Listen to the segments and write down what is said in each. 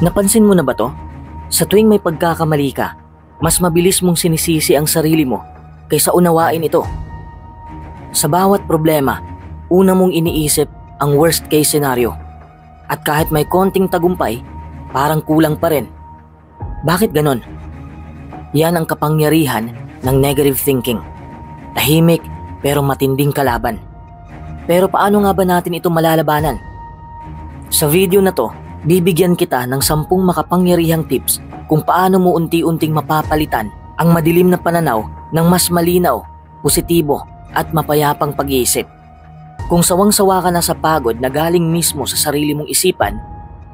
Napansin mo na ba to? Sa tuwing may pagkakamali ka, mas mabilis mong sinisisi ang sarili mo kaysa unawain ito. Sa bawat problema, una mong iniisip ang worst case scenario. At kahit may konting tagumpay, parang kulang pa rin. Bakit ganon? Yan ang kapangyarihan ng negative thinking. Tahimik pero matinding kalaban. Pero paano nga ba natin ito malalabanan? Sa video na to, bibigyan kita ng 10 makapangyarihang tips kung paano mo unti-unting mapapalitan ang madilim na pananaw ng mas malinaw, positibo at mapayapang pag-iisip. Kung sawang-sawa ka na sa pagod na galing mismo sa sarili mong isipan,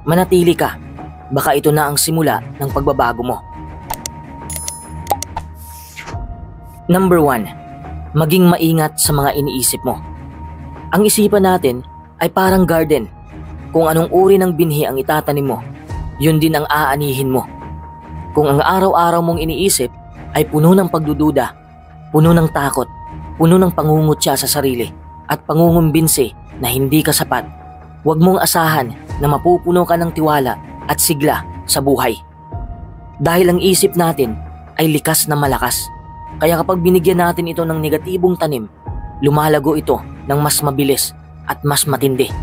manatili ka. Baka ito na ang simula ng pagbabago mo. Number 1. Maging maingat sa mga iniisip mo. Ang isipan natin ay parang garden. Kung anong uri ng binhi ang itatanim mo, yun din ang aanihin mo. Kung ang araw-araw mong iniisip ay puno ng pagdududa, puno ng takot, puno ng pangungutya sa sarili, at pangungumbinsi na hindi ka sapat, huwag mong asahan na mapupuno ka ng tiwala at sigla sa buhay. Dahil ang isip natin ay likas na malakas, kaya kapag binigyan natin ito ng negatibong tanim, lumalago ito ng mas mabilis at mas matindi.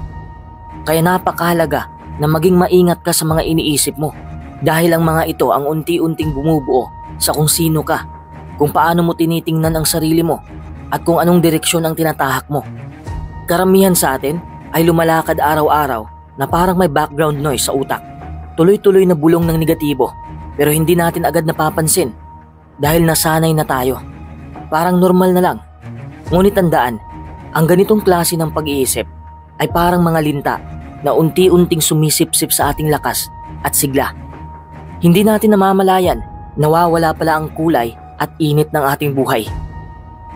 Kaya napakahalaga na maging maingat ka sa mga iniisip mo dahil ang mga ito ang unti-unting bumubuo sa kung sino ka, kung paano mo tinitingnan ang sarili mo at kung anong direksyon ang tinatahak mo. Karamihan sa atin ay lumalakad araw-araw na parang may background noise sa utak. Tuloy-tuloy na bulong ng negatibo pero hindi natin agad napapansin dahil nasanay na tayo. Parang normal na lang. Ngunit tandaan, ang ganitong klase ng pag-iisip ay parang mga linta na unti-unting sumisipsip sa ating lakas at sigla. Hindi natin namamalayan, nawawala pala ang kulay at init ng ating buhay.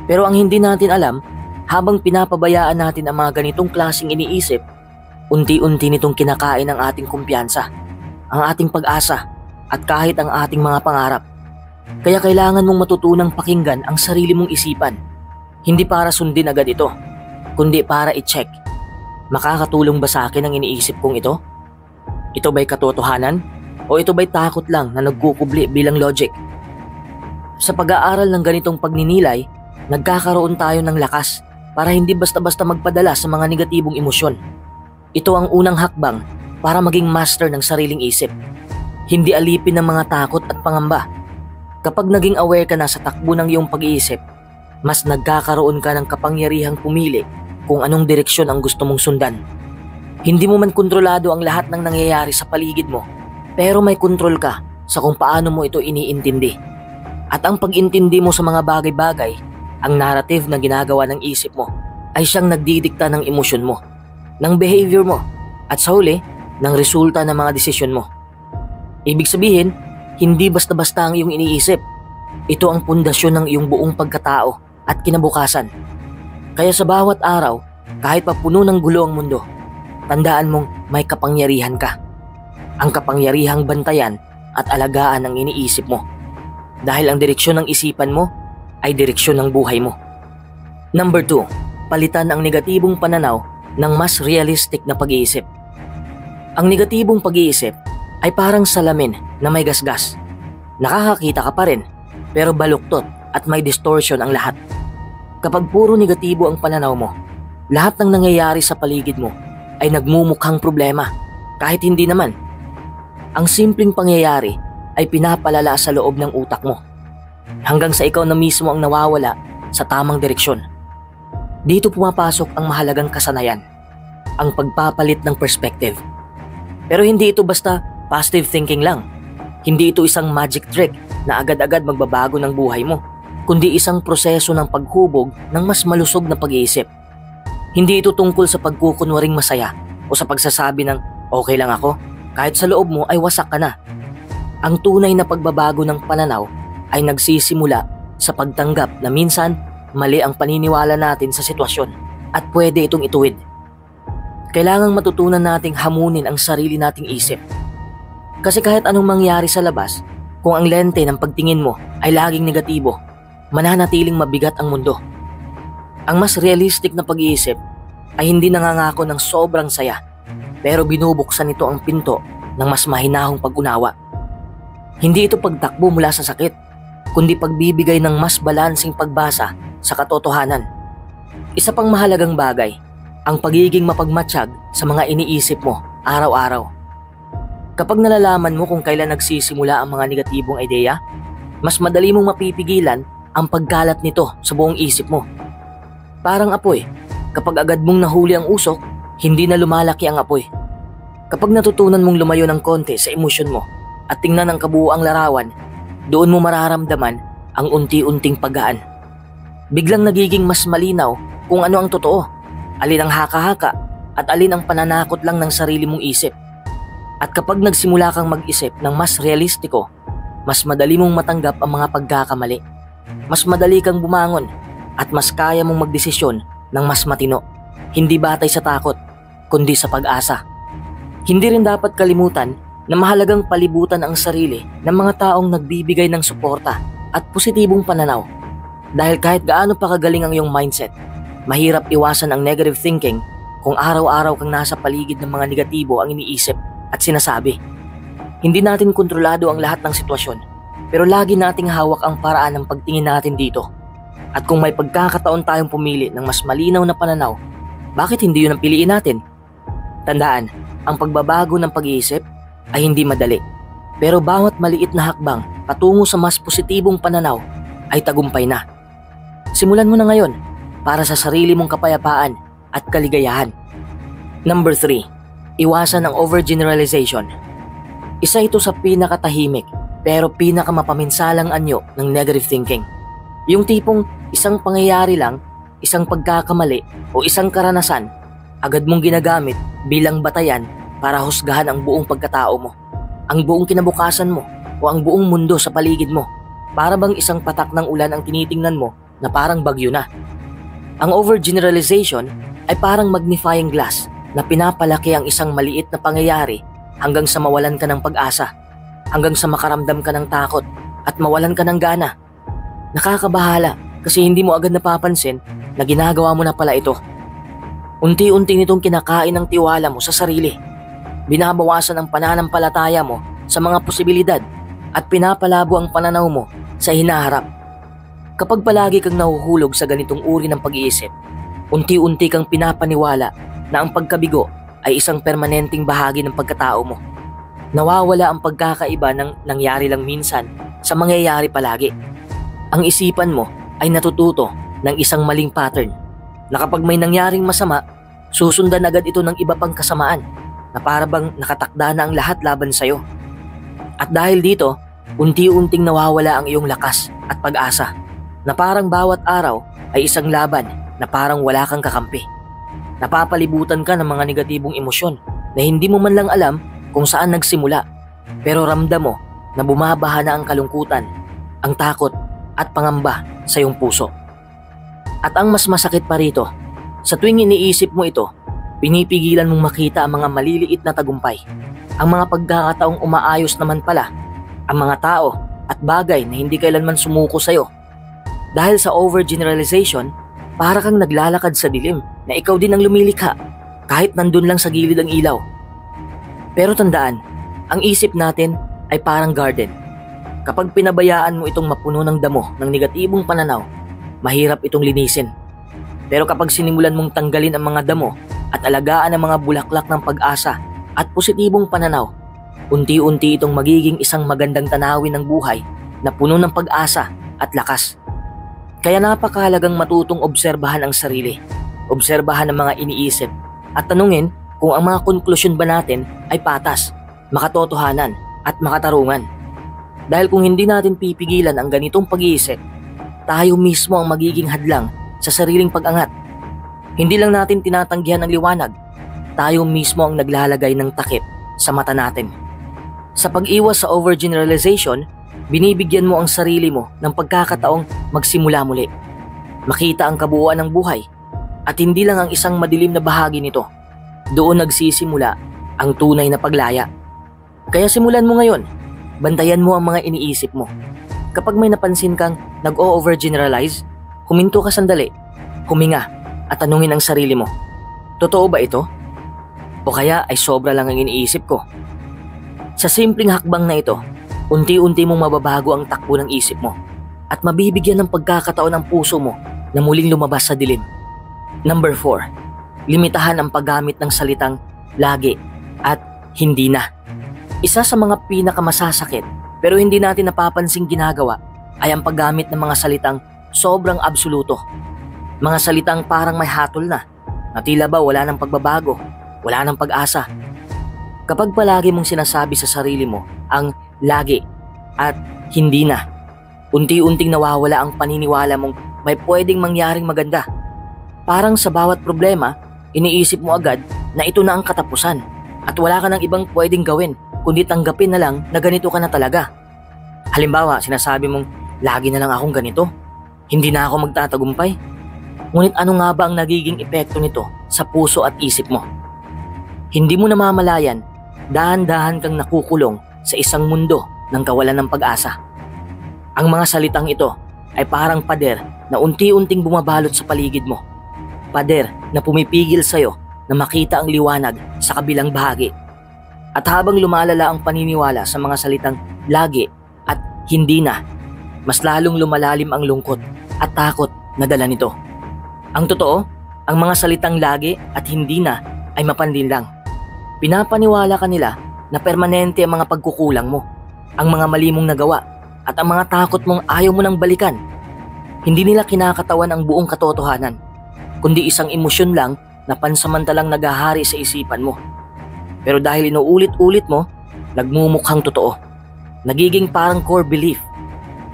Pero ang hindi natin alam, habang pinapabayaan natin ang mga ganitong klaseng iniisip, unti-unti nitong kinakain ang ating kumpiyansa, ang ating pag-asa, at kahit ang ating mga pangarap. Kaya kailangan mong matutunang pakinggan ang sarili mong isipan. Hindi para sundin agad ito, kundi para i-check. Makakatulong ba sa akin ang iniisip kong ito? Ito ba'y katotohanan? O ito ba'y takot lang na nagkukubli bilang logic? Sa pag-aaral ng ganitong pagninilay, nagkakaroon tayo ng lakas para hindi basta-basta magpadala sa mga negatibong emosyon. Ito ang unang hakbang para maging master ng sariling isip. Hindi alipin ng mga takot at pangamba. Kapag naging aware ka na sa takbo ng iyong pag-iisip, mas nagkakaroon ka ng kapangyarihang pumili kung anong direksyon ang gusto mong sundan. Hindi mo man kontrolado ang lahat ng nangyayari sa paligid mo, pero may kontrol ka sa kung paano mo ito iniintindi. At ang pag-intindi mo sa mga bagay-bagay, ang narrative na ginagawa ng isip mo, ay siyang nagdidikta ng emosyon mo, ng behavior mo, at sa huli, ng resulta ng mga desisyon mo. Ibig sabihin, hindi basta-basta ang iyong iniisip. Ito ang pundasyon ng iyong buong pagkatao at kinabukasan. Kaya sa bawat araw, kahit pa puno ng gulo ang mundo, tandaan mong may kapangyarihan ka. Ang kapangyarihang bantayan at alagaan ang iniisip mo. Dahil ang direksyon ng isipan mo ay direksyon ng buhay mo. Number 2, palitan ang negatibong pananaw ng mas realistic na pag-iisip. Ang negatibong pag-iisip ay parang salamin na may gasgas. Nakakakita ka pa rin, pero baluktot at may distortion ang lahat. Kapag puro negatibo ang pananaw mo, lahat ng nangyayari sa paligid mo ay nagmumukhang problema, kahit hindi naman. Ang simpleng pangyayari ay pinapalala sa loob ng utak mo, hanggang sa ikaw na mismo ang nawawala sa tamang direksyon. Dito pumapasok ang mahalagang kasanayan, ang pagpapalit ng perspective. Pero hindi ito basta positive thinking lang. Hindi ito isang magic trick na agad-agad magbabago ng buhay mo, kundi isang proseso ng paghubog ng mas malusog na pag-iisip. Hindi ito tungkol sa pagkukunwaring masaya o sa pagsasabi ng okay lang ako kahit sa loob mo ay wasak ka na. Ang tunay na pagbabago ng pananaw ay nagsisimula sa pagtanggap na minsan mali ang paniniwala natin sa sitwasyon at pwede itong ituwid. Kailangang matutunan nating hamunin ang sarili nating isip. Kasi kahit anong mangyari sa labas, kung ang lente ng pagtingin mo ay laging negatibo, mananatiling mabigat ang mundo. Ang mas realistic na pag-iisip ay hindi nangangako ng sobrang saya, pero binubuksan nito ang pinto ng mas mahinahong pag-unawa. Hindi ito pagtakbo mula sa sakit, kundi pagbibigay ng mas balansing pagbasa sa katotohanan. Isa pang mahalagang bagay, ang pagiging mapagmatsyag sa mga iniisip mo araw-araw. Kapag nalalaman mo kung kailan nagsisimula ang mga negatibong ideya, mas madali mong mapipigilan ang pagkalat nito sa buong isip mo. Parang apoy, kapag agad mong nahuli ang usok, hindi na lumalaki ang apoy. Kapag natutunan mong lumayo ng konti sa emosyon mo at tingnan ang kabuuang larawan, doon mo mararamdaman ang unti-unting paggaan. Biglang nagiging mas malinaw kung ano ang totoo, alin ang haka-haka at alin ang pananakot lang ng sarili mong isip. At kapag nagsimula kang mag-isip ng mas realistiko, mas madali mong matanggap ang mga pagkakamali. Mas madali kang bumangon at mas kaya mong magdesisyon ng mas matino, hindi batay sa takot, kundi sa pag-asa. Hindi rin dapat kalimutan na mahalagang palibutan ang sarili ng mga taong nagbibigay ng suporta at positibong pananaw. Dahil kahit gaano pa kagaling ang iyong mindset, mahirap iwasan ang negative thinking kung araw-araw kang nasa paligid ng mga negatibo ang iniisip at sinasabi. Hindi natin kontrolado ang lahat ng sitwasyon, pero lagi nating hawak ang paraan ng pagtingin natin dito. At kung may pagkakataon tayong pumili ng mas malinaw na pananaw, bakit hindi yun ang piliin natin? Tandaan, ang pagbabago ng pag-iisip ay hindi madali. Pero bawat maliit na hakbang patungo sa mas positibong pananaw ay tagumpay na. Simulan mo na ngayon para sa sarili mong kapayapaan at kaligayahan. Number 3. Iwasan ang overgeneralization. Isa ito sa pinakatahimik pero pinakamapaminsalang anyo ng negative thinking. Yung tipong isang pangyayari lang, isang pagkakamali o isang karanasan, agad mong ginagamit bilang batayan para husgahan ang buong pagkatao mo, ang buong kinabukasan mo o ang buong mundo sa paligid mo. Para bang isang patak ng ulan ang tinitingnan mo na parang bagyo na. Ang overgeneralization ay parang magnifying glass na pinapalaki ang isang maliit na pangyayari hanggang sa mawalan ka ng pag-asa, hanggang sa makaramdam ka ng takot at mawalan ka ng gana. Nakakabahala kasi hindi mo agad napapansin na ginagawa mo na pala ito. Unti-unti nitong kinakain ang tiwala mo sa sarili. Binabawasan ang pananampalataya mo sa mga posibilidad at pinapalabo ang pananaw mo sa hinaharap. Kapag palagi kang nahuhulog sa ganitong uri ng pag-iisip, unti-unti kang pinapaniwala na ang pagkabigo ay isang permanenteng bahagi ng pagkatao mo. Nawawala ang pagkakaiba ng nangyari lang minsan sa mangyayari palagi. Ang isipan mo ay natututo ng isang maling pattern na kapag may nangyaring masama, susundan agad ito ng iba pang kasamaan na para bang nakatakda na ang lahat laban sa'yo. At dahil dito, unti-unting nawawala ang iyong lakas at pag-asa na parang bawat araw ay isang laban na parang wala kang kakampi. Napapalibutan ka ng mga negatibong emosyon na hindi mo man lang alam kung saan nagsimula, pero ramdam mo na bumabaha na ang kalungkutan, ang takot at pangamba sa iyong puso. At ang mas masakit pa rito, sa tuwing iniisip mo ito, pinipigilan mong makita ang mga maliliit na tagumpay, ang mga pagkakataong umaayos naman pala, ang mga tao at bagay na hindi kailanman sumuko sa iyo. Dahil sa overgeneralization, para kang naglalakad sa dilim na ikaw din ang lumilikha kahit nandun lang sa gilid ang ilaw. Pero tandaan, ang isip natin ay parang garden. Kapag pinabayaan mo itong mapuno ng damo ng negatibong pananaw, mahirap itong linisin. Pero kapag sinimulan mong tanggalin ang mga damo at alagaan ang mga bulaklak ng pag-asa at positibong pananaw, unti-unti itong magiging isang magandang tanawin ng buhay na puno ng pag-asa at lakas. Kaya napakahalagang matutong obserbahan ang sarili, obserbahan ang mga iniisip at tanungin kung ang mga konklusyon ba natin ay patas, makatotohanan at makatarungan. Dahil kung hindi natin pipigilan ang ganitong pag-iisip, tayo mismo ang magiging hadlang sa sariling pag-angat. Hindi lang natin tinatanggihan ang liwanag, tayo mismo ang naglalagay ng takip sa mata natin. Sa pag-iwas sa overgeneralization, binibigyan mo ang sarili mo ng pagkakataong magsimula muli. Makita ang kabuuan ng buhay at hindi lang ang isang madilim na bahagi nito. Doon nagsisimula ang tunay na paglaya. Kaya simulan mo ngayon, bantayan mo ang mga iniisip mo. Kapag may napansin kang nag-o-overgeneralize, huminto ka sandali, huminga at tanungin ang sarili mo. Totoo ba ito? O kaya ay sobra lang ang iniisip ko? Sa simpleng hakbang na ito, unti-unti mong mababago ang takbo ng isip mo at mabibigyan ng pagkakataon ang puso mo na muling lumabas sa dilim. Number 4. Limitahan ang paggamit ng salitang lagi at hindi na. Isa sa mga pinakamasasakit pero hindi natin napapansing ginagawa ay ang paggamit ng mga salitang sobrang absoluto. Mga salitang parang may hatol na tila ba wala ng pagbabago, wala ng pag-asa. Kapag palagi mong sinasabi sa sarili mo ang lagi at hindi na, unti-unting nawawala ang paniniwala mong may pwedeng mangyaring maganda. Parang sa bawat problema, iniisip mo agad na ito na ang katapusan at wala ka ng ibang pwedeng gawin kundi tanggapin na lang na ganito ka na talaga. Halimbawa, sinasabi mong lagi na lang akong ganito, hindi na ako magtatagumpay. Ngunit ano nga ba ang nagiging epekto nito sa puso at isip mo? Hindi mo namamalayan, dahan-dahan kang nakukulong sa isang mundo ng kawalan ng pag-asa. Ang mga salitang ito ay parang pader na unti-unting bumabalot sa paligid mo. Pader na pumipigil sa'yo na makita ang liwanag sa kabilang bahagi. At habang lumalala ang paniniwala sa mga salitang lagi at hindi na, mas lalong lumalalim ang lungkot at takot na dala nito. Ang totoo, ang mga salitang lagi at hindi na ay mapanlin lang. Pinapaniwala ka nila na permanente ang mga pagkukulang mo, ang mga mali mong nagawa at ang mga takot mong ayaw mo nang balikan. Hindi nila kinakatawan ang buong katotohanan, kundi isang emosyon lang na pansamantalang naghahari sa isipan mo. Pero dahil inuulit-ulit mo, nagmumukhang totoo. Nagiging parang core belief.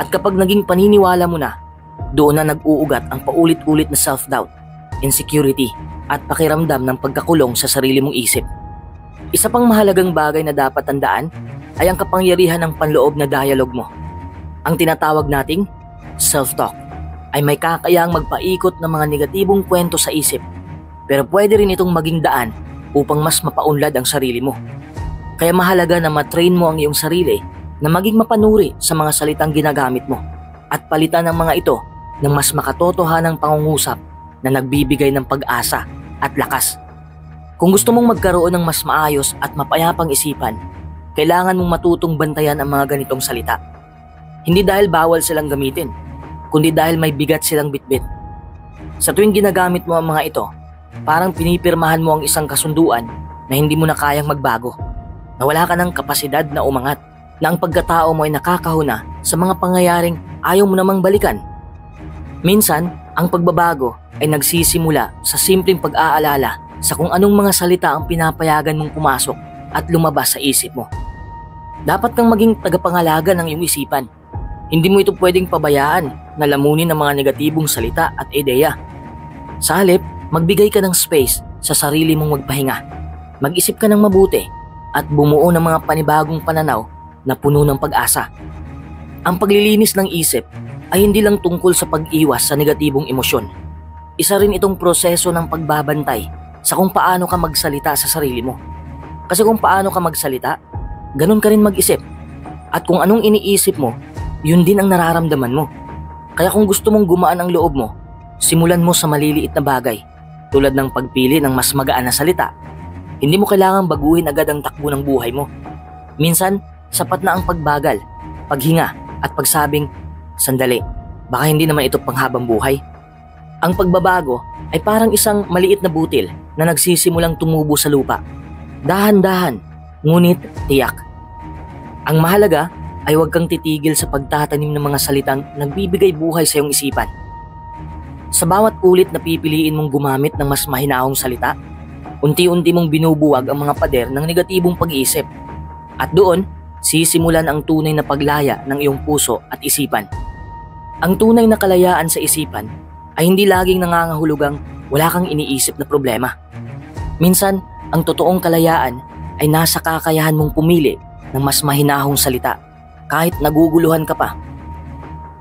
At kapag naging paniniwala mo na, doon na nag-uugat ang paulit-ulit na self-doubt, insecurity at pakiramdam ng pagkakulong sa sarili mong isip. Isa pang mahalagang bagay na dapat tandaan ay ang kapangyarihan ng panloob na dialogue mo. Ang tinatawag nating self-talk ay may kakayaang magpaikot ng mga negatibong kwento sa isip, pero pwede rin itong maging daan upang mas mapaunlad ang sarili mo. Kaya mahalaga na matrain mo ang iyong sarili na maging mapanuri sa mga salitang ginagamit mo at palitan ang mga ito ng mas makatotohanang pangungusap na nagbibigay ng pag-asa at lakas. Kung gusto mong magkaroon ng mas maayos at mapayapang isipan, kailangan mong matutong bantayan ang mga ganitong salita. Hindi dahil bawal silang gamitin, kundi dahil may bigat silang bitbit. Sa tuwing ginagamit mo ang mga ito, parang pinipirmahan mo ang isang kasunduan na hindi mo na kayang magbago, na wala ka ng kapasidad na umangat, na ang pagkatao mo ay nakakahuna sa mga pangyayaring ayaw mo namang balikan. Minsan, ang pagbabago ay nagsisimula sa simpleng pag-aalala sa kung anong mga salita ang pinapayagan mong pumasok at lumabas sa isip mo. Dapat kang maging tagapangalaga ng iyong isipan. Hindi mo ito pwedeng pabayaan na lamunin ng mga negatibong salita at ideya. Sa halip, magbigay ka ng space sa sarili mong magpahinga. Mag-isip ka ng mabuti at bumuo ng mga panibagong pananaw na puno ng pag-asa. Ang paglilinis ng isip ay hindi lang tungkol sa pag-iwas sa negatibong emosyon. Isa rin itong proseso ng pagbabantay sa kung paano ka magsalita sa sarili mo. Kasi kung paano ka magsalita, ganun ka rin mag-isip. At kung anong iniisip mo, yun din ang nararamdaman mo. Kaya kung gusto mong gumaan ang loob mo, simulan mo sa maliliit na bagay, tulad ng pagpili ng mas magaan na salita. Hindi mo kailangang baguhin agad ang takbo ng buhay mo. Minsan, sapat na ang pagbagal, paghinga at pagsabing, sandali, baka hindi naman ito panghabang buhay. Ang pagbabago ay parang isang maliit na butil na nagsisimulang tumubo sa lupa. Dahan-dahan, ngunit tiyak. Ang mahalaga ay huwag kang titigil sa pagtatanim ng mga salitang nagbibigay buhay sa iyong isipan. Sa bawat ulit na pipiliin mong gumamit ng mas mahinahong salita, unti-unti mong binubuwag ang mga pader ng negatibong pag-iisip. At doon, sisimulan ang tunay na paglaya ng iyong puso at isipan. Ang tunay na kalayaan sa isipan ay hindi laging nangangahulugang wala kang iniisip na problema. Minsan, ang totoong kalayaan ay nasa kakayahan mong pumili ng mas mahinahong salita kahit naguguluhan ka pa.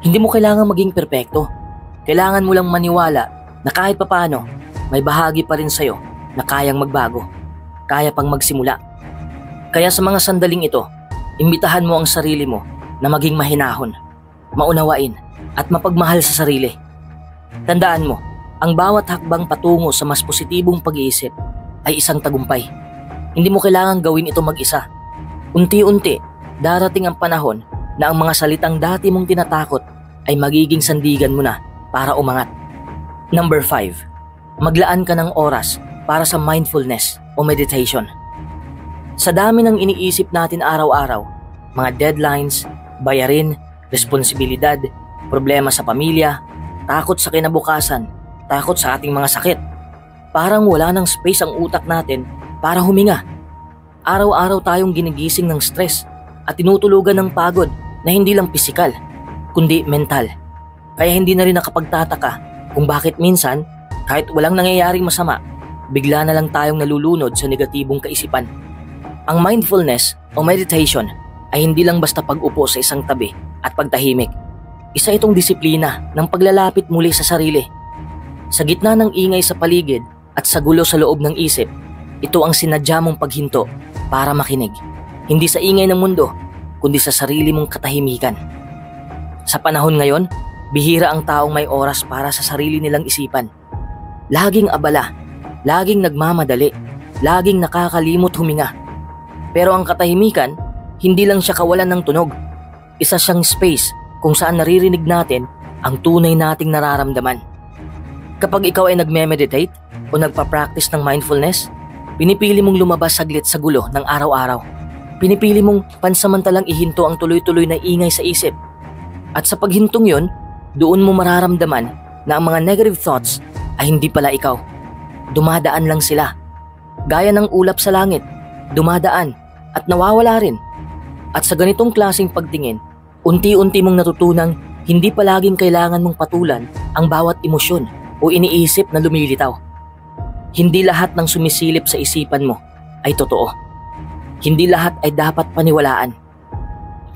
Hindi mo kailangang maging perpekto. Kailangan mo lang maniwala na kahit papano, may bahagi pa rin sa'yo na kayang magbago, kaya pang magsimula. Kaya sa mga sandaling ito, imbitahan mo ang sarili mo na maging mahinahon, maunawain at mapagmahal sa sarili. Tandaan mo, ang bawat hakbang patungo sa mas positibong pag-iisip ay isang tagumpay. Hindi mo kailangang gawin ito mag-isa. Unti-unti, darating ang panahon na ang mga salitang dati mong tinatakot ay magiging sandigan mo na para umangat. Number 5. Maglaan ka ng oras para sa mindfulness o meditation. Sa dami ng iniisip natin araw-araw, mga deadlines, bayarin, responsibilidad, problema sa pamilya, takot sa kinabukasan, takot sa ating mga sakit, parang wala ng space ang utak natin para huminga. Araw-araw tayong ginigising ng stress at tinutulugan ng pagod na hindi lang pisikal, kundi mental. Kaya hindi na rin nakapagtataka kung bakit minsan, kahit walang nangyayaring masama, bigla na lang tayong nalulunod sa negatibong kaisipan. Ang mindfulness o meditation ay hindi lang basta pag-upo sa isang tabi at pagtahimik. Isa itong disiplina ng paglalapit muli sa sarili. Sa gitna ng ingay sa paligid at sa gulo sa loob ng isip, ito ang sinadya mong paghinto para makinig. Hindi sa ingay ng mundo, kundi sa sarili mong katahimikan. Sa panahon ngayon, bihira ang taong may oras para sa sarili nilang isipan. Laging abala, laging nagmamadali, laging nakakalimot huminga. Pero ang katahimikan, hindi lang siya kawalan ng tunog. Isa siyang space kung saan naririnig natin ang tunay nating nararamdaman. Kapag ikaw ay nagme-meditate o nagpa-practice ng mindfulness, pinipili mong lumabas saglit sa gulo ng araw-araw. Pinipili mong pansamantalang ihinto ang tuloy-tuloy na ingay sa isip. At sa paghintong yon, doon mo mararamdaman na ang mga negative thoughts ay hindi pala ikaw. Dumadaan lang sila. Gaya ng ulap sa langit, dumadaan at nawawala rin. At sa ganitong klaseng pagtingin, unti-unti mong natutunang hindi palaging kailangan mong patulan ang bawat emosyon o iniisip na lumilitaw. Hindi lahat ng sumisilip sa isipan mo ay totoo. Hindi lahat ay dapat paniwalaan.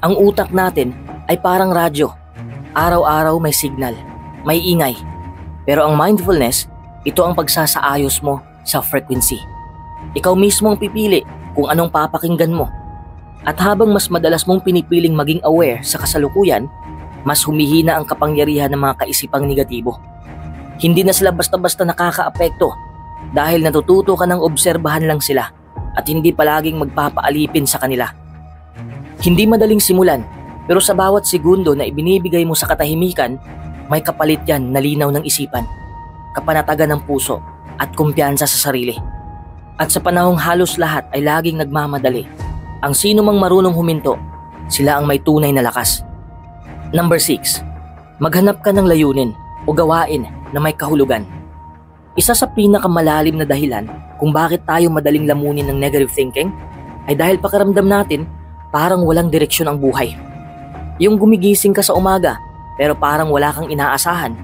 Ang utak natin ay parang radyo. Araw-araw may signal, may ingay. Pero ang mindfulness, ito ang pagsasaayos mo sa frequency. Ikaw mismo ang pipili kung anong papakinggan mo. At habang mas madalas mong pinipiling maging aware sa kasalukuyan, mas humihina ang kapangyarihan ng mga kaisipang negatibo. Hindi na sila basta-basta nakakaapekto dahil natututo ka ng obserbahan lang sila at hindi palaging magpapaalipin sa kanila. Hindi madaling simulan, pero sa bawat segundo na ibinibigay mo sa katahimikan, may kapalit yan na linaw ng isipan, kapanatagan ng puso at kumpiyansa sa sarili. At sa panahong halos lahat ay laging nagmamadali, ang sino mang marunong huminto, sila ang may tunay na lakas. Number 6. Maghanap ka ng layunin o gawain na may kahulugan. Isa sa pinakamalalim na dahilan kung bakit tayo madaling lamunin ng negative thinking ay dahil pakiramdam natin parang walang direksyon ang buhay. Yung gumigising ka sa umaga pero parang wala kang inaasahan.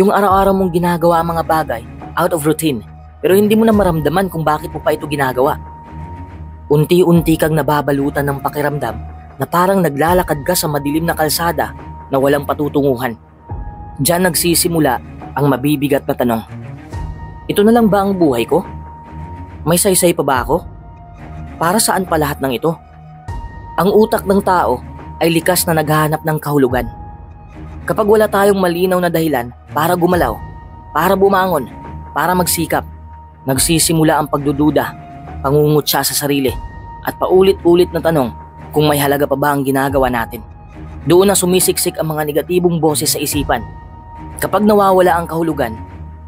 Yung araw-araw mong ginagawa ang mga bagay out of routine pero hindi mo na maramdaman kung bakit mo pa ito ginagawa. Unti-unti kang nababalutan ng pakiramdam na parang naglalakad ka sa madilim na kalsada na walang patutunguhan. Diyan nagsisimula ang mabibigat na tanong. Ito na lang ba ang buhay ko? May saysay pa ba ako? Para saan pa lahat ng ito? Ang utak ng tao ay likas na naghahanap ng kahulugan. Kapag wala tayong malinaw na dahilan para gumalaw, para bumangon, para magsikap, nagsisimula ang pagdududa, pangungutya sa sarili, at paulit-ulit na tanong kung may halaga pa ba ang ginagawa natin. Doon na sumisiksik ang mga negatibong boses sa isipan. Kapag nawawala ang kahulugan,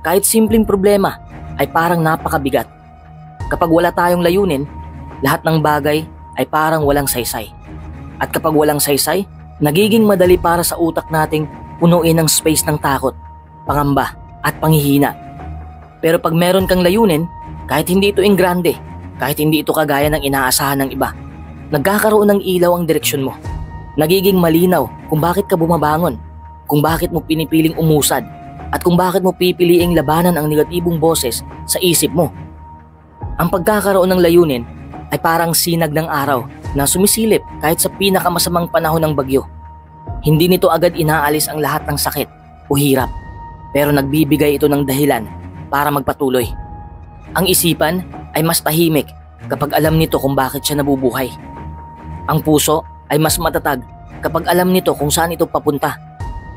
kahit simpleng problema ay parang napakabigat. Kapag wala tayong layunin, lahat ng bagay ay parang walang saysay. At kapag walang saysay, nagiging madali para sa utak nating punuin ang space ng takot, pangamba at panghihina. Pero pag meron kang layunin, kahit hindi ito ingrande, kahit hindi ito kagaya ng inaasahan ng iba, nagkakaroon ng ilaw ang direksyon mo. Nagiging malinaw kung bakit ka bumabangon, kung bakit mo pinipiling umusad, at kung bakit mo pipiliing labanan ang negatibong boses sa isip mo. Ang pagkakaroon ng layunin ay parang sinag ng araw na sumisilip kahit sa pinakamasamang panahon ng bagyo. Hindi nito agad inaalis ang lahat ng sakit o hirap, pero nagbibigay ito ng dahilan para magpatuloy. Ang isipan ay mas tahimik kapag alam nito kung bakit siya nabubuhay. Ang puso ay mas matatag kapag alam nito kung saan ito papunta.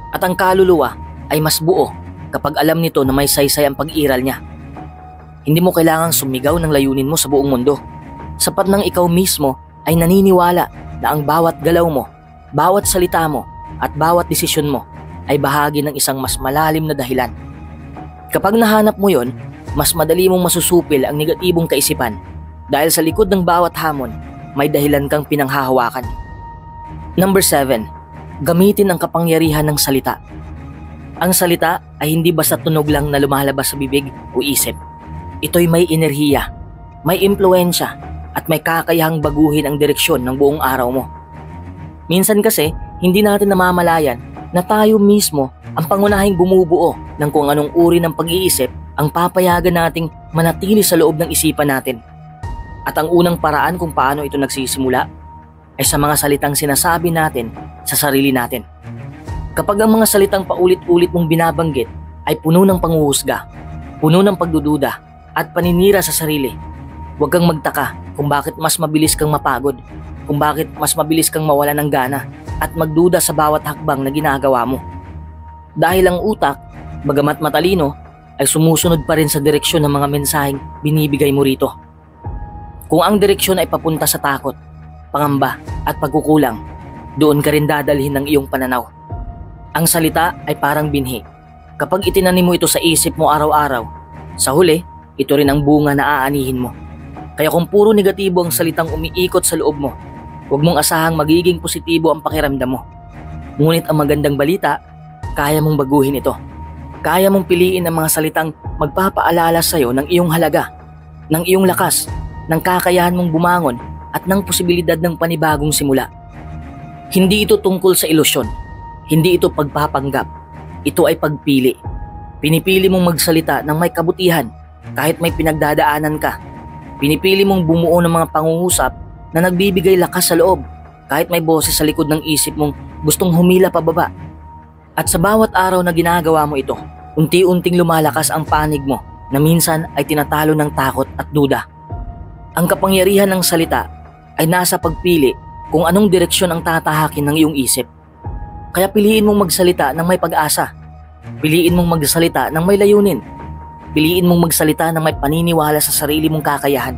At ang kaluluwa ay mas buo kapag alam nito na may saysay ang pag-iral niya. Hindi mo kailangang sumigaw ng layunin mo sa buong mundo. Sapat nang ikaw mismo ay naniniwala na ang bawat galaw mo, bawat salita mo at bawat desisyon mo ay bahagi ng isang mas malalim na dahilan. Kapag nahanap mo yon, mas madali mong masusupil ang negatibong kaisipan dahil sa likod ng bawat hamon may dahilan kang pinanghahawakan. Number 7. Gamitin ang kapangyarihan ng salita. Ang salita ay hindi basta tunog lang na lumalabas sa bibig o isip. Ito'y may enerhiya, may impluensya at may kakayahang baguhin ang direksyon ng buong araw mo. Minsan kasi, hindi natin namamalayan na tayo mismo ang pangunahing bumubuo ng kung anong uri ng pag-iisip ang papayagan nating manatili sa loob ng isipan natin. At ang unang paraan kung paano ito nagsisimula ay sa mga salitang sinasabi natin sa sarili natin. Kapag ang mga salitang paulit-ulit mong binabanggit ay puno ng panghuhusga, puno ng pagdududa at paninira sa sarili, huwag kang magtaka kung bakit mas mabilis kang mapagod, kung bakit mas mabilis kang mawala ng gana at magduda sa bawat hakbang na ginagawa mo. Dahil ang utak, bagamat matalino, ay sumusunod pa rin sa direksyon ng mga mensaheng binibigay mo rito. Kung ang direksyon ay papunta sa takot, pangamba at pagkukulang, doon ka rin dadalhin ng iyong pananaw. Ang salita ay parang binhi. Kapag itinanim mo ito sa isip mo araw-araw, sa huli, ito rin ang bunga na aanihin mo. Kaya kung puro negatibo ang salitang umiikot sa loob mo, huwag mong asahang magiging positibo ang pakiramdam mo. Ngunit ang magandang balita, kaya mong baguhin ito. Kaya mong piliin ang mga salitang magpapaalala sa iyo ng iyong halaga, ng iyong lakas, ng kakayahan mong bumangon at ng posibilidad ng panibagong simula. Hindi ito tungkol sa ilusyon. Hindi ito pagpapanggap. Ito ay pagpili. Pinipili mong magsalita ng may kabutihan kahit may pinagdadaanan ka. Pinipili mong bumuo ng mga pangungusap na nagbibigay lakas sa loob kahit may boses sa likod ng isip mong gustong humila pababa. At sa bawat araw na ginagawa mo ito, unti-unting lumalakas ang panig mo na minsan ay tinatalo ng takot at duda. Ang kapangyarihan ng salita ay nasa pagpili kung anong direksyon ang tatahakin ng iyong isip. Kaya piliin mong magsalita ng may pag-asa. Piliin mong magsalita ng may layunin. Piliin mong magsalita ng may paniniwala sa sarili mong kakayahan.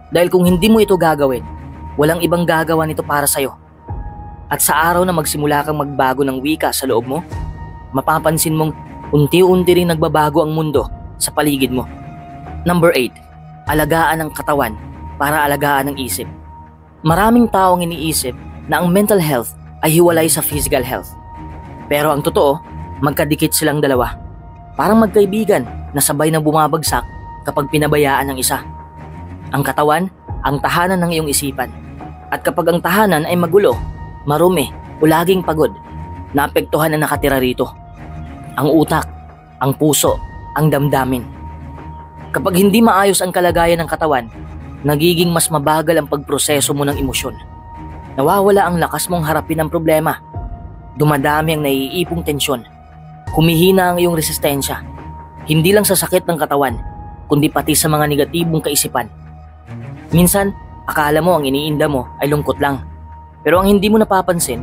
Dahil kung hindi mo ito gagawin, walang ibang gagawa nito para sa'yo. At sa araw na magsimula kang magbago ng wika sa loob mo, mapapansin mong unti-unti rin nagbabago ang mundo sa paligid mo. Number 8. Alagaan ang katawan para alagaan ang isip. Maraming tao ang iniisip na ang mental health ay hiwalay sa physical health. Pero ang totoo, magkadikit silang dalawa. Parang magkaibigan na sabay na bumabagsak kapag pinabayaan ng isa. Ang katawan, ang tahanan ng iyong isipan. At kapag ang tahanan ay magulo, marumi o laging pagod, naapektuhan na nakatira rito. Ang utak, ang puso, ang damdamin. Kapag hindi maayos ang kalagayan ng katawan, nagiging mas mabagal ang pagproseso mo ng emosyon. Nawawala ang lakas mong harapin ang problema. Dumadami ang naiipong tensyon. Humihina ang iyong resistensya. Hindi lang sa sakit ng katawan, kundi pati sa mga negatibong kaisipan. Minsan, akala mo ang iniinda mo ay lungkot lang. Pero ang hindi mo napapansin,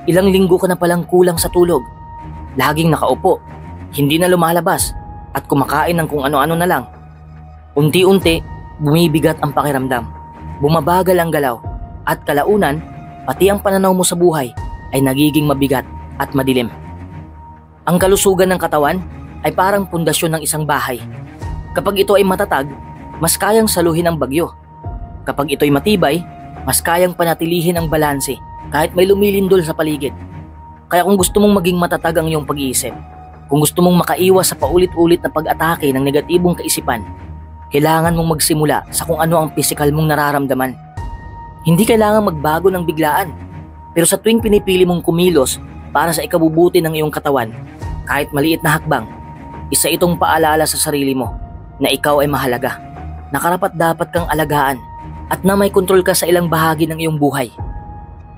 ilang linggo ka na palang kulang sa tulog. Laging nakaupo, hindi na lumalabas, at kumakain ng kung ano-ano na lang. Unti-unti, bumibigat ang pakiramdam. Bumabagal ang galaw, at kalaunan, pati ang pananaw mo sa buhay ay nagiging mabigat at madilim. Ang kalusugan ng katawan ay parang pundasyon ng isang bahay. Kapag ito ay matatag, mas kayang saluhin ang bagyo. Kapag ito ay matibay, mas kayang panatilihin ang balanse kahit may lumilindol sa paligid. Kaya kung gusto mong maging matatag ang iyong pag-iisip, kung gusto mong makaiwas sa paulit-ulit na pag-atake ng negatibong kaisipan, kailangan mong magsimula sa kung ano ang pisikal mong nararamdaman. Hindi kailangan magbago ng biglaan, pero sa tuwing pinipili mong kumilos para sa ikabubuti ng iyong katawan, kahit maliit na hakbang, isa itong paalala sa sarili mo na ikaw ay mahalaga, na karapat-dapat kang alagaan, at na may kontrol ka sa ilang bahagi ng iyong buhay.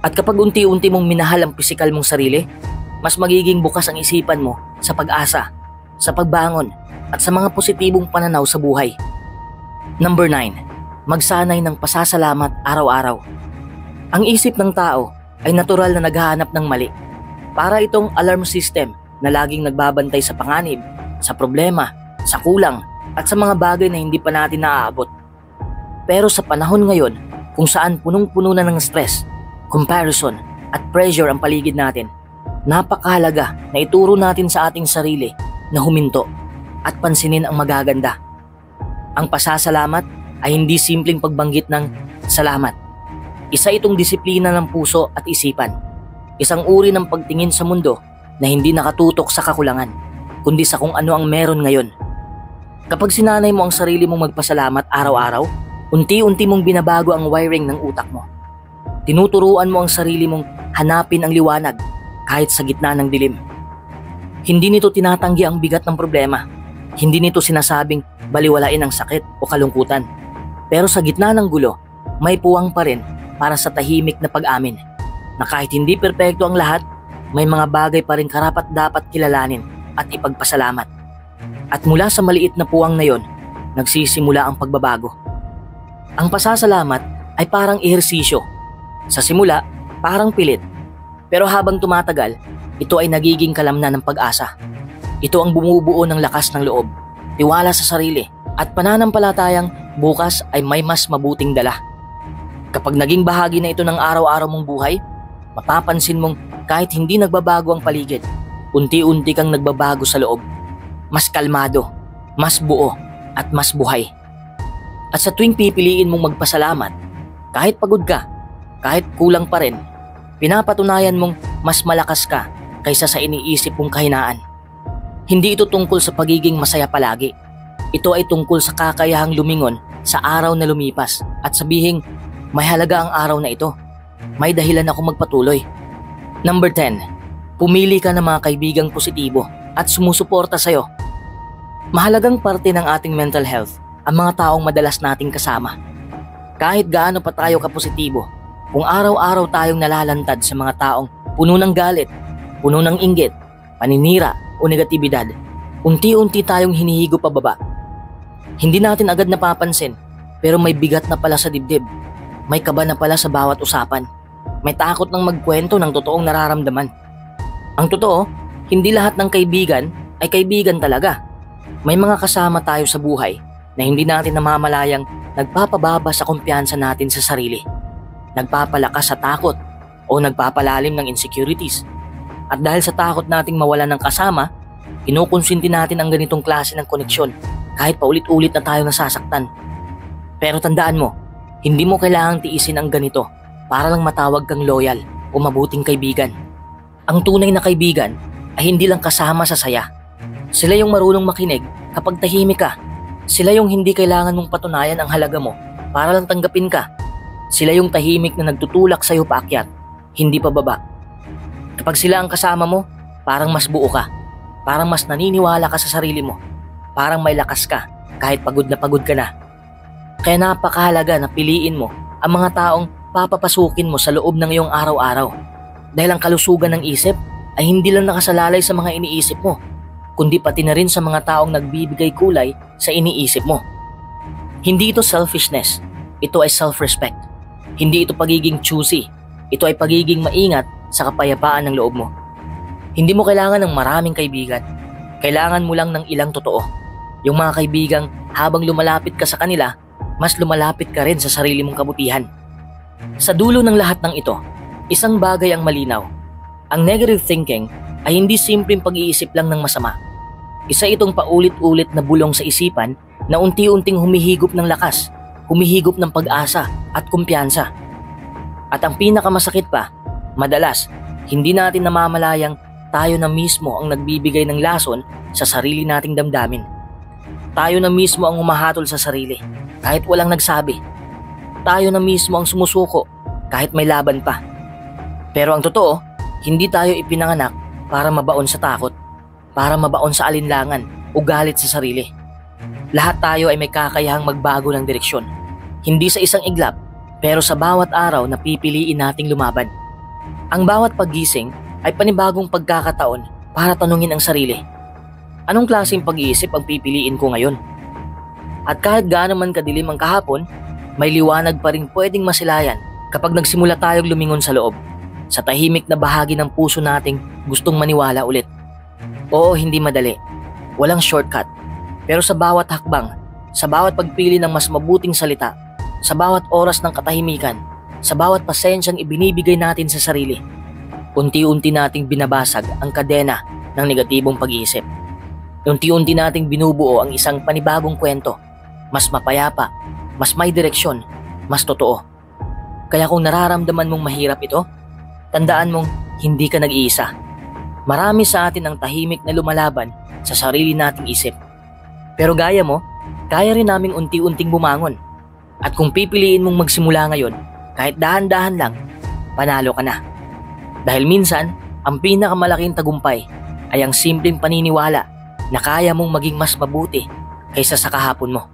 At kapag unti-unti mong minahal ang pisikal mong sarili, mas magiging bukas ang isipan mo sa pag-asa, sa pagbangon, at sa mga positibong pananaw sa buhay. Number 9. Magsanay ng pasasalamat araw-araw. Ang isip ng tao ay natural na naghahanap ng mali. Para itong alarm system na laging nagbabantay sa panganib, sa problema, sa kulang, at sa mga bagay na hindi pa natin naaabot. Pero sa panahon ngayon, kung saan punong-puno na ng stress, comparison at pressure ang paligid natin, napakahalaga na ituro natin sa ating sarili na huminto at pansinin ang magaganda. Ang pasasalamat ay hindi simpleng pagbanggit ng salamat. Isa itong disiplina ng puso at isipan. Isang uri ng pagtingin sa mundo na hindi nakatutok sa kakulangan, kundi sa kung ano ang meron ngayon. Kapag sinanay mo ang sarili mong magpasalamat araw-araw, unti-unti mong binabago ang wiring ng utak mo. Tinuturuan mo ang sarili mong hanapin ang liwanag kahit sa gitna ng dilim. Hindi nito tinatanggi ang bigat ng problema. Hindi nito sinasabing baliwalain ang sakit o kalungkutan. Pero sa gitna ng gulo, may puwang pa rin para sa tahimik na pag-amin na kahit hindi perpekto ang lahat, may mga bagay pa rin karapat-dapat kilalanin at ipagpasalamat. At mula sa maliit na puwang na yon, nagsisimula ang pagbabago. Ang pasasalamat ay parang ehersisyo. Sa simula, parang pilit. Pero habang tumatagal, ito ay nagiging kalamnan ng pag-asa. Ito ang bumubuo ng lakas ng loob, tiwala sa sarili, at pananampalatayang bukas ay may mas mabuting dala. Kapag naging bahagi na ito ng araw-araw mong buhay, mapapansin mong kahit hindi nagbabago ang paligid, unti-unti kang nagbabago sa loob. Mas kalmado, mas buo, at mas buhay. At sa tuwing pipiliin mong magpasalamat, kahit pagod ka, kahit kulang pa rin, pinapatunayan mong mas malakas ka kaysa sa iniisip mong kahinaan. Hindi ito tungkol sa pagiging masaya palagi. Ito ay tungkol sa kakayahang lumingon sa araw na lumipas at sabihing, may halaga ang araw na ito. May dahilan ako magpatuloy. Number 10. Pumili ka ng mga kaibigang positibo at sumusuporta sa'yo. Mahalagang parte ng ating mental health ang mga taong madalas nating kasama. Kahit gaano pa tayo kapositibo, kung araw-araw tayong nalalantad sa mga taong puno ng galit, puno ng inggit, paninira o negatibidad, unti-unti tayong hinihigo pababa. Hindi natin agad napapansin, pero may bigat na pala sa dibdib. May kaba na pala sa bawat usapan. May takot ng magkwento ng totoong nararamdaman. Ang totoo, hindi lahat ng kaibigan ay kaibigan talaga. May mga kasama tayo sa buhay na hindi natin namamalayang nagpapababa sa kumpiyansa natin sa sarili. Nagpapalakas sa takot o nagpapalalim ng insecurities. At dahil sa takot nating mawalan ng kasama, kinukonsinti natin ang ganitong klase ng koneksyon kahit paulit-ulit na tayo nasasaktan. Pero tandaan mo, hindi mo kailangang tiisin ang ganito para lang matawag kang loyal o mabuting kaibigan. Ang tunay na kaibigan ay hindi lang kasama sa saya. Sila yung marunong makinig kapag tahimik ka. Sila yung hindi kailangan mong patunayan ang halaga mo para lang tanggapin ka. Sila yung tahimik na nagtutulak sa'yo paakyat, hindi pababa. Kapag sila ang kasama mo, parang mas buo ka. Parang mas naniniwala ka sa sarili mo. Parang may lakas ka kahit pagod ka na. Kaya napakahalaga na piliin mo ang mga taong papapasukin mo sa loob ng iyong araw-araw. Dahil ang kalusugan ng isip ay hindi lang nakasalalay sa mga iniisip mo, kundi pati na rin sa mga taong nagbibigay kulay sa iniisip mo. Hindi ito selfishness, ito ay self-respect. Hindi ito pagiging choosy, ito ay pagiging maingat sa kapayapaan ng loob mo. Hindi mo kailangan ng maraming kaibigan, kailangan mo lang ng ilang totoo. Yung mga kaibigang habang lumalapit ka sa kanila, mas lumalapit ka rin sa sarili mong kabutihan. Sa dulo ng lahat ng ito, isang bagay ang malinaw. Ang negative thinking ay hindi simpleng pag-iisip lang ng masama. Isa itong paulit-ulit na bulong sa isipan na unti-unting humihigop ng lakas, humihigop ng pag-asa at kumpiyansa. At ang pinakamasakit pa, madalas, hindi natin namamalayang tayo na mismo ang nagbibigay ng lason sa sarili nating damdamin. Tayo na mismo ang humahatol sa sarili kahit walang nagsabi. Tayo na mismo ang sumusuko kahit may laban pa. Pero ang totoo, hindi tayo ipinanganak para mabaon sa takot, para mabaon sa alinlangan o galit sa sarili. Lahat tayo ay may kakayahang magbago ng direksyon. Hindi sa isang iglap, pero sa bawat araw na pipiliin nating lumaban. Ang bawat paggising ay panibagong pagkakataon para tanungin ang sarili. Anong klaseng pag-iisip ang pipiliin ko ngayon? At kahit gaano man kadilim ang kahapon, may liwanag pa rin pwedeng masilayan kapag nagsimula tayong lumingon sa loob, sa tahimik na bahagi ng puso nating gustong maniwala ulit. Oo, hindi madali. Walang shortcut. Pero sa bawat hakbang, sa bawat pagpili ng mas mabuting salita, sa bawat oras ng katahimikan, sa bawat pasensyang ibinibigay natin sa sarili, unti-unti nating binabasag ang kadena ng negatibong pag-iisip. Unti-unti nating binubuo ang isang panibagong kwento, mas mapayapa, mas may direksyon, mas totoo. Kaya kung nararamdaman mong mahirap ito, tandaan mong hindi ka nag-iisa. Marami sa atin ang tahimik na lumalaban sa sarili nating isip. Pero gaya mo, kaya rin naming unti-unting bumangon. At kung pipiliin mong magsimula ngayon, kahit dahan-dahan lang, panalo ka na. Dahil minsan, ang pinakamalaking tagumpay ay ang simpleng paniniwala na kaya mong maging mas mabuti kaysa sa kahapon mo.